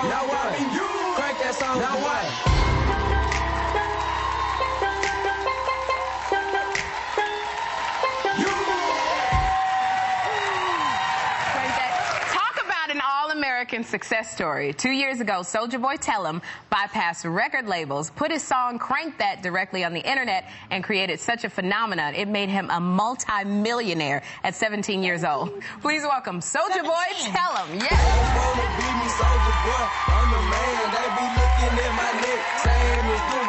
song. Now what? Crank that song. Now what? American success story. 2 years ago, Soulja Boy Tell 'Em bypassed record labels, put his song Crank That directly on the internet, and created such a phenomenon. It made him a multi-millionaire at 17 years old. Please welcome Soulja Boy Tell 'Em. Yes. Soulja Boy, I'm the man. They be looking at my neck, saying it's doing.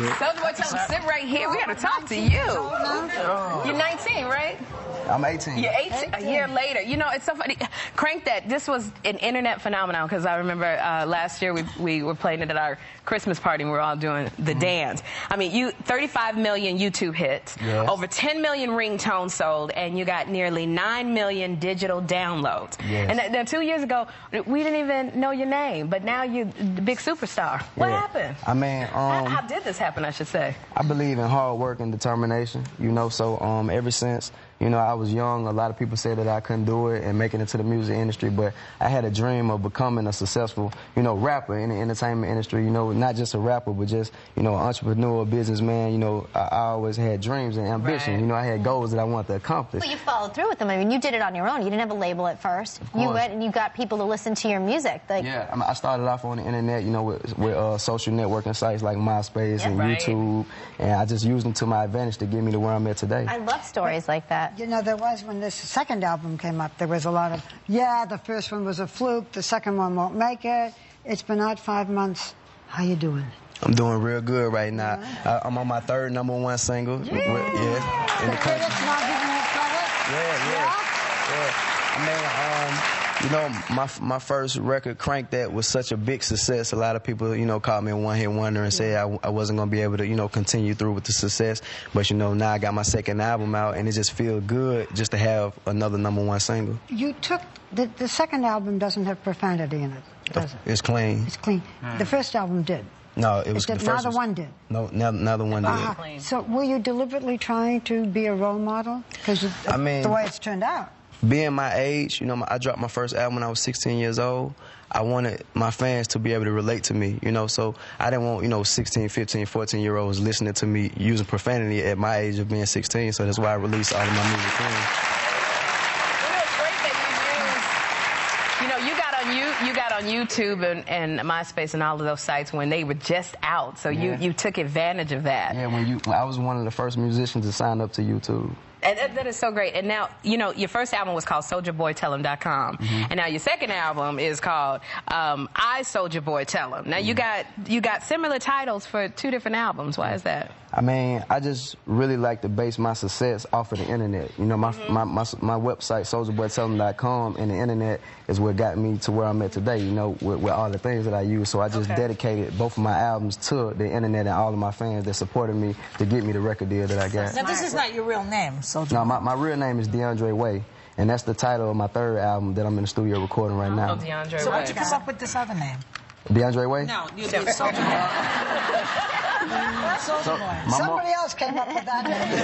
Soulja Boy, tell him, sit right here. We got to talk to you. You're 19, right? I'm 18. You're 18. A year later. You know, it's so funny. Crank That. This was an internet phenomenon because I remember last year we were playing it at our Christmas party and we were all doing the dance. I mean, 35 million YouTube hits, over 10 million ringtones sold, and you got nearly 9 million digital downloads. Yes. And then 2 years ago, we didn't even know your name, but now you're the big superstar. What happened? I mean, how did this happen, I should say? I believe in hard work and determination, you know, so ever since, you know, I was young, a lot of people said that I couldn't do it and make it into the music industry, but I had a dream of becoming a successful, you know, rapper in the entertainment industry, you know, not just a rapper, but just, you know, an entrepreneur, businessman. You know, I always had dreams and ambition. You know, I had goals that I wanted to accomplish. Well, you followed through with them. I mean, you did it on your own. You didn't have a label at first. You went and you got people to listen to your music. Like, yeah, I mean, I started off on the internet, you know, with social networking sites like MySpace and YouTube, and I just used them to my advantage to get me to where I'm at today. I love stories like that. You know, there was, when this second album came up, there was a lot of, yeah, the first one was a fluke, the second one won't make it. It's been out 5 months. How you doing? I'm doing real good right now. I'm on my third #1 single. In the country. I mean, you know, my first record, Crank That, was such a big success. A lot of people, you know, called me a one-hit wonder and said I wasn't going to be able to, you know, continue through with the success. But, you know, now I got my second album out, and it just feels good just to have another #1 single. You took, the second album doesn't have profanity in it, does it? It's clean. It's clean. The first album did. No, it was the first Neither one did. No, neither one did. So were you deliberately trying to be a role model? Because I mean, the way it's turned out. Being my age, you know, I dropped my first album when I was 16 years old. I wanted my fans to be able to relate to me, you know, so I didn't want, you know, 16, 15, 14-year-olds listening to me using profanity at my age of being 16, so that's why I released all of my music clean. You know, it's great that you got on YouTube and MySpace and all of those sites when they were just out, so you took advantage of that. Yeah, when I was one of the first musicians to sign up to YouTube. And that is so great. And now, you know, your first album was called SouljaBoyTellHim.com. And now your second album is called I Soulja Boy Tell 'Em. Now you got similar titles for 2 different albums. Why is that? I mean, I just really like to base my success off of the internet. You know, my website, SouljaBoyTellHim.com, and the internet is what got me to where I'm at today, you know, with all the things that I use. So I just dedicated both of my albums to the internet and all of my fans that supported me to get me the record deal that I got. Now, this is not your real name, Soulja. No, my real name is DeAndre Way, and that's the title of my third album that I'm in the studio recording right now. Oh, DeAndre Way. So why'd you come up with this other name? DeAndre Way? No, you did Soulja Boy. Soulja Boy. Somebody else came up with that name.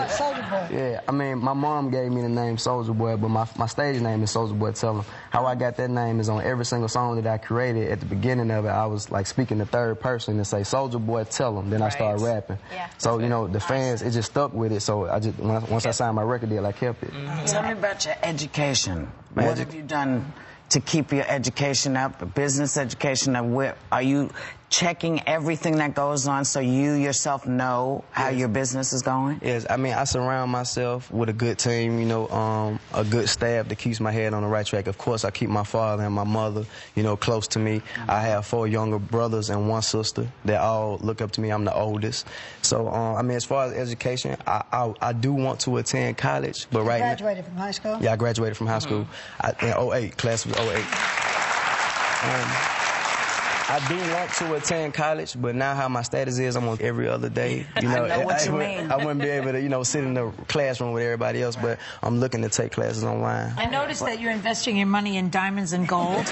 Soulja Boy. Yeah, I mean, my mom gave me the name Soulja Boy, but my stage name is Soulja Boy Tell 'Em. How I got that name is on every single song that I created. At the beginning of it, I was like speaking the third person and say Soulja Boy Tell 'Em. Then I started rapping. Yeah. So you know, the fans, it just stuck with it. So I just once I signed my record deal, I kept it. Tell me about your education. What have you done to keep your education up, business education up? Are you checking everything that goes on so you yourself know how your business is going? Yes, I mean, I surround myself with a good team, you know, a good staff that keeps my head on the right track. Of course, I keep my father and my mother, you know, close to me. I have 4 younger brothers and 1 sister that all look up to me. I'm the oldest. So, I mean, as far as education, I do want to attend college, but right now... You graduated from high school? Yeah, I graduated from high school in 08, class was 08. I do want to attend college, but now how my status is, I'm on every other day. You know, I know what you mean. I wouldn't be able to, you know, sit in the classroom with everybody else, but I'm looking to take classes online. I noticed that you're investing your money in diamonds and gold.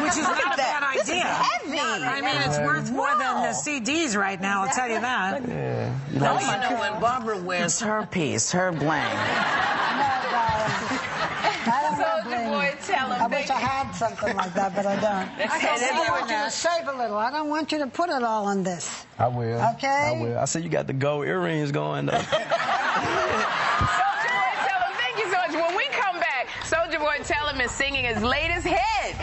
Will Which is not a bad idea. Heavy. I mean, it's worth more than the CDs right now, I'll tell you that. Yeah. You Oh, like, you know, when Barbara wears her piece, her bling. Soldier Boy, tell him. I wish I had something like that, but I don't. I want you to save a little. I don't want you to put it all on this. I will. Okay? I will. I see you got the gold earrings going, though. Soldier Boy, tell him. Thank you so much. When we come back, Soldier Boy, tell him is singing his latest hit.